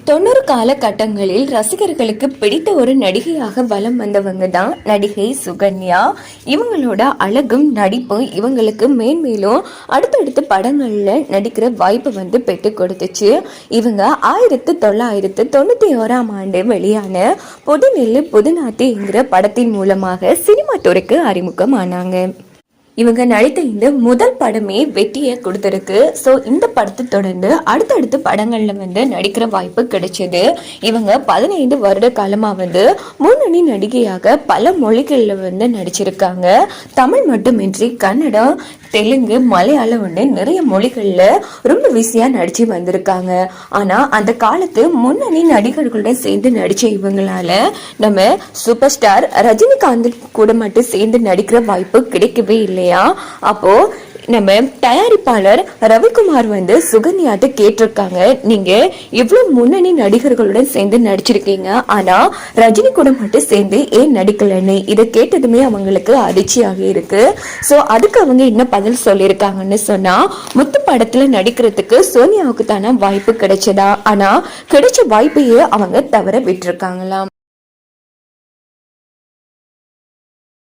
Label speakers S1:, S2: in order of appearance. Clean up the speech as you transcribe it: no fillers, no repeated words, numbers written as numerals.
S1: 90 காலகட்டங்களில் ரசிகர்களுக்கு பிடித்த ஒரு நடிகையாக வலம் வந்தவங்க தான் நடிகை சுகன்யா. இவங்களோட அழகும் நடிப்பும் இவங்களுக்கு மேன்மேலும் அடுத்தடுத்த படங்கள்ல நடிக்கிற வாய்ப்பு பெற்று கொடுத்துச்சு. இவங்க 1991 வெளியான புதுநெல்லு புதுநாட்டிங்கிற படத்தின் மூலமாக சினிமா துறைக்கு அறிமுகமானாங்க. இவங்க நடித்த இந்த முதல் படமே வெற்றியை கொடுத்துருக்கு. ஸோ இந்த படத்தை தொடர்ந்து அடுத்தடுத்த படங்கள்ல நடிக்கிற வாய்ப்பு கிடைச்சது. இவங்க 15 வருட காலமா முன்னணி நடிகையாக பல மொழிகள்ல நடிச்சிருக்காங்க. தமிழ் மட்டுமின்றி கன்னடம், தெலுங்கு, மலையாளம் நிறைய மொழிகள்ல ரொம்ப பிஸியா நடிச்சு வந்திருக்காங்க. ஆனா அந்த காலத்து முன்னணி நடிகர்களுடன் சேர்ந்து நடிச்ச இவங்களால நம்ம சூப்பர் ஸ்டார் ரஜினிகாந்த் கூட மட்டும் சேர்ந்து நடிக்கிற வாய்ப்பு கிடைக்கவே இல்லையா. அப்போ நம்ம தயாரிப்பாளர் ரவிக்குமார் சுகன்யாட்ட கேட்டிருக்காங்க, நீங்க இவ்வளவு முன்னணி நடிகர்களுடன் சேர்ந்து நடிச்சிருக்கீங்க, ஆனா ரஜினி கூட மட்டும் சேர்ந்து ஏன் நடிக்கலன்னு. இதை கேட்டதுமே அவங்களுக்கு அதிர்ச்சியாக இருக்கு. சோ அதுக்கு அவங்க என்ன பதில் சொல்லியிருக்காங்கன்னு சொன்னா, முத்து படத்துல நடிக்கிறதுக்கு சோனியாவுக்கு தானே வாய்ப்பு கிடைச்சதா, ஆனா கிடைச்ச வாய்ப்பையே அவங்க தவற விட்டுருக்காங்களாம்.